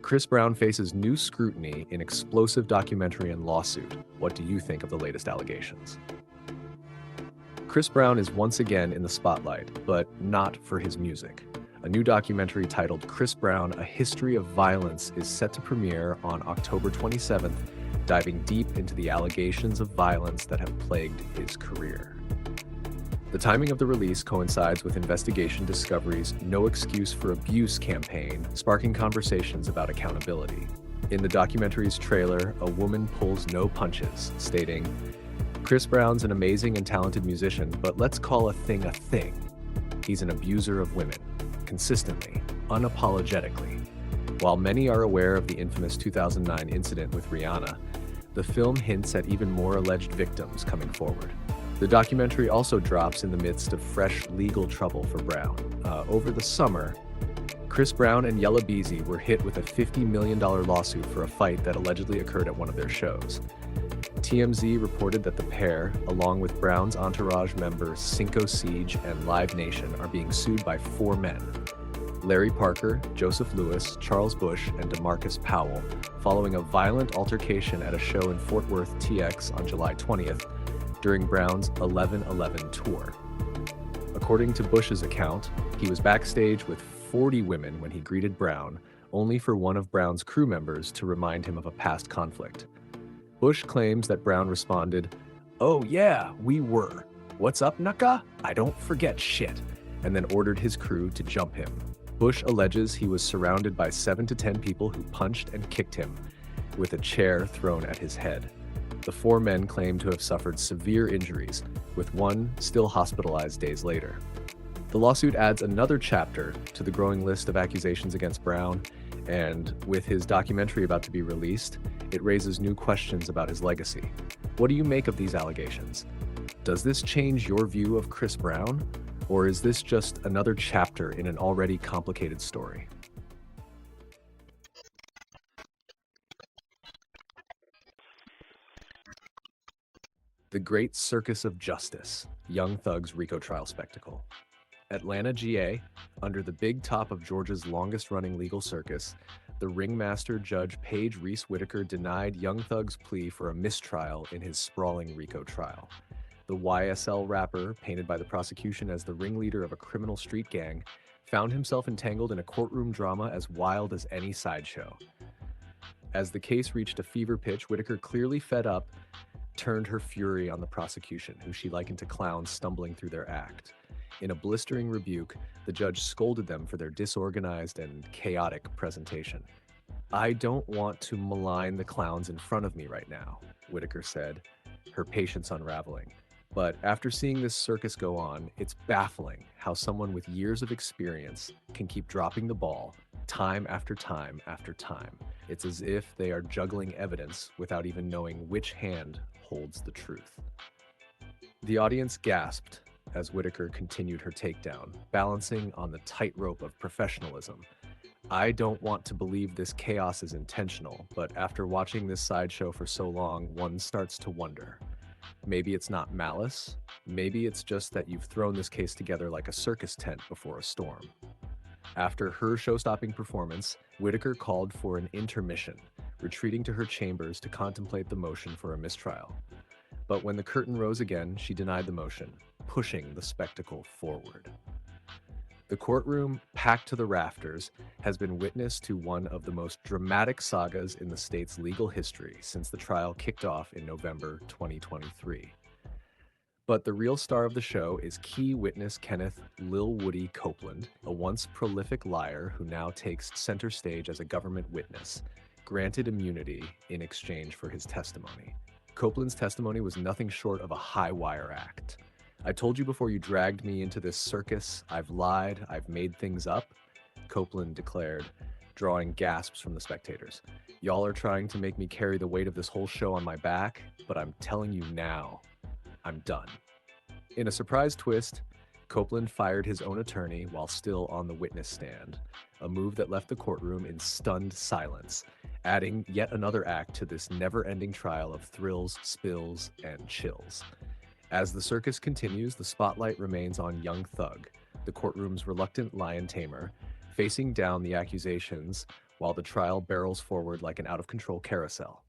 Chris Brown faces new scrutiny in explosive documentary and lawsuit. What do you think of the latest allegations? Chris Brown is once again in the spotlight, but not for his music. A new documentary titled Chris Brown, A History of Violence is set to premiere on October 27th, diving deep into the allegations of violence that have plagued his career. The timing of the release coincides with investigation discovery's No Excuse for Abuse campaign, sparking conversations about accountability. In the documentary's trailer, a woman pulls no punches, stating, "Chris Brown's an amazing and talented musician, but let's call a thing. He's an abuser of women, consistently, unapologetically." While many are aware of the infamous 2009 incident with Rihanna, the film hints at even more alleged victims coming forward. The documentary also drops in the midst of fresh legal trouble for Brown. Over the summer, Chris Brown and Yella Beezy were hit with a $50 million lawsuit for a fight that allegedly occurred at one of their shows. TMZ reported that the pair, along with Brown's entourage members Cinco Siege and Live Nation, are being sued by 4 men: Larry Parker, Joseph Lewis, Charles Bush, and DeMarcus Powell, following a violent altercation at a show in Fort Worth, TX on July 20th during Brown's 11/11 tour. According to Bush's account, he was backstage with 40 women when he greeted Brown, only for one of Brown's crew members to remind him of a past conflict. Bush claims that Brown responded, "Oh yeah, we were. What's up, Nuka? I don't forget shit," and then ordered his crew to jump him. Bush alleges he was surrounded by 7 to 10 people who punched and kicked him, with a chair thrown at his head. The 4 men claim to have suffered severe injuries, with one still hospitalized days later. The lawsuit adds another chapter to the growing list of accusations against Brown, and with his documentary about to be released, it raises new questions about his legacy. What do you make of these allegations? Does this change your view of Chris Brown, or is this just another chapter in an already complicated story? The Great Circus of Justice, Young Thug's RICO trial spectacle. Atlanta, GA, under the big top of Georgia's longest-running legal circus, the ringmaster Judge Paige Reese Whitaker denied Young Thug's plea for a mistrial in his sprawling RICO trial. The YSL rapper, painted by the prosecution as the ringleader of a criminal street gang, found himself entangled in a courtroom drama as wild as any sideshow. As the case reached a fever pitch, Whitaker, clearly fed up, turned her fury on the prosecution, who she likened to clowns stumbling through their act. In a blistering rebuke, the judge scolded them for their disorganized and chaotic presentation. "I don't want to malign the clowns in front of me right now," Whitaker said, her patience unraveling. But after seeing this circus go on, it's baffling how someone with years of experience can keep dropping the ball time after time after time. It's as if they are juggling evidence without even knowing which hand holds the truth. The audience gasped as Whitaker continued her takedown, balancing on the tightrope of professionalism. I don't want to believe this chaos is intentional, but after watching this sideshow for so long, one starts to wonder. Maybe it's not malice. Maybe it's just that you've thrown this case together like a circus tent before a storm. After her show-stopping performance, Whitaker called for an intermission, retreating to her chambers to contemplate the motion for a mistrial. But when the curtain rose again, she denied the motion, pushing the spectacle forward. The courtroom, packed to the rafters, has been witness to one of the most dramatic sagas in the state's legal history since the trial kicked off in November 2023. But the real star of the show is key witness Kenneth Lil Woody Copeland, a once prolific liar who now takes center stage as a government witness, granted immunity in exchange for his testimony. Copeland's testimony was nothing short of a high-wire act. "I told you before you dragged me into this circus, I've lied, I've made things up," Copeland declared, drawing gasps from the spectators. "Y'all are trying to make me carry the weight of this whole show on my back, but I'm telling you now, I'm done." In a surprise twist, Copeland fired his own attorney while still on the witness stand, a move that left the courtroom in stunned silence, adding yet another act to this never-ending trial of thrills, spills, and chills. As the circus continues, the spotlight remains on Young Thug, the courtroom's reluctant lion tamer, facing down the accusations while the trial barrels forward like an out-of-control carousel.